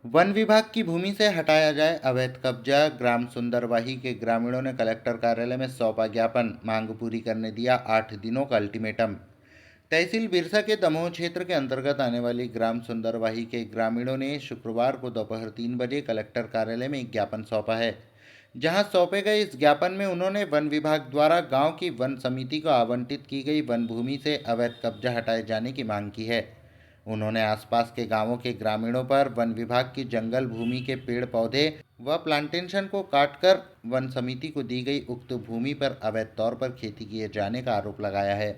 One विभाग की भूमि से हटाया जाए अवैध कब्जा। ग्राम सुंदरवाही के ग्रामीणों ने कलेक्टर कार्यालय में सौंपा ज्ञापन। मांग पूरी करने दिया 8 दिनों का अल्टीमेटम। तहसील बिरसा के दमोह क्षेत्र के अंतर्गत आने वाली ग्राम सुंदरवाही के ग्रामीणों ने शुक्रवार को दोपहर 3 बजे कलेक्टर कार्यालय में एक ज्ञापन सौंपा है। जहां सौंपे गए इस ज्ञापन में उन्होंने वन विभाग द्वारा गांव की वन समिति को आवंटित की गई वन भूमि से अवैध कब्जा हटाए जाने की मांग की है। उन्होंने आसपास के गांवों के ग्रामीणों पर वन विभाग की जंगल भूमि के पेड़ पौधे व प्लांटेशन को काटकर वन समिति को दी गई उक्त भूमि पर अवैध तौर पर खेती किए जाने का आरोप लगाया है।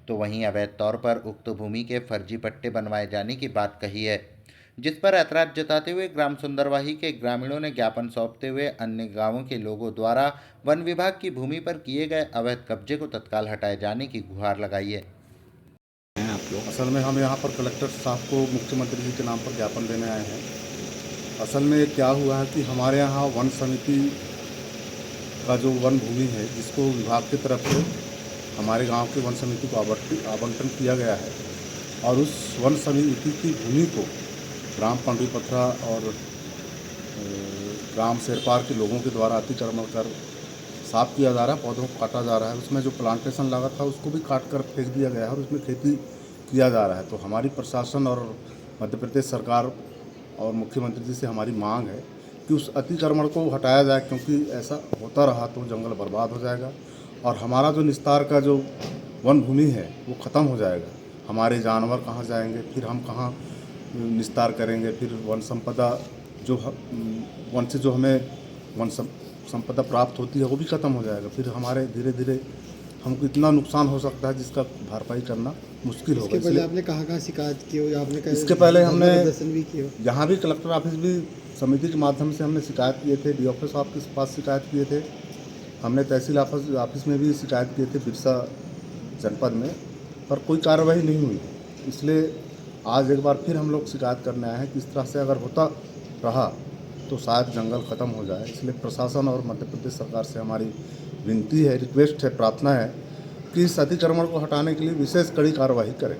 तो वहीं अवैध तौर पर उक्त भूमि के फर्जी पट्टे बनवाए जाने की बात कही है, जिस पर ऐतराज जताते हुए ग्राम सुंदरवाही के ग्रामीणों ने ज्ञापन सौंपते हुए अन्य गांवों के लोगों द्वारा वन विभाग की भूमि पर किए गए अवैध कब्जे को तत्काल हटाए जाने की गुहार लगाई है। असल में हम यहाँ पर कलेक्टर साहब को मुख्यमंत्री जी के नाम पर ज्ञापन देने आए हैं। असल में क्या हुआ है कि हमारे यहाँ वन समिति का जो वन भूमि है, जिसको विभाग की तरफ से हमारे गांव के वन समिति को आवंटन किया गया है, और उस वन समिति की भूमि को ग्राम पंडरी पथरा और ग्राम शेरपार के लोगों के द्वारा अतिक्रमण कर साफ किया जा रहा है, पौधों को काटा जा रहा है। उसमें जो प्लांटेशन लगा था उसको भी काट कर फेंक दिया गया है और उसमें खेती किया जा रहा है। तो हमारी प्रशासन और मध्य प्रदेश सरकार और मुख्यमंत्री जी से हमारी मांग है कि उस अतिक्रमण को हटाया जाए, क्योंकि ऐसा होता रहा तो जंगल बर्बाद हो जाएगा और हमारा जो निस्तार का जो वन भूमि है वो ख़त्म हो जाएगा। हमारे जानवर कहाँ जाएंगे, फिर हम कहाँ निस्तार करेंगे, फिर वन संपदा जो वन से जो हमें वन संपदा प्राप्त होती है वो भी ख़त्म हो जाएगा। फिर हमारे धीरे धीरे हमको इतना नुकसान हो सकता है जिसका भरपाई करना मुश्किल होगा। इसके पहले आपने कहाँ शिकायत की हो? आपने इसके पहले हमने प्रदर्शन भी किया? यहाँ भी कलेक्टर ऑफिस भी समिति के माध्यम से हमने शिकायत किए थे, डीओपी साहब के पास शिकायत किए थे, हमने तहसील ऑफिस में भी शिकायत किए थे बिरसा जनपद में, पर कोई कार्रवाई नहीं हुई। इसलिए आज एक बार फिर हम लोग शिकायत करने आए हैं कि इस तरह से अगर होता रहा तो शायद जंगल ख़त्म हो जाए। इसलिए प्रशासन और मध्य प्रदेश सरकार से हमारी विनती है, रिक्वेस्ट है, प्रार्थना है कि इस अतिक्रमण को हटाने के लिए विशेष कड़ी कार्रवाई करें।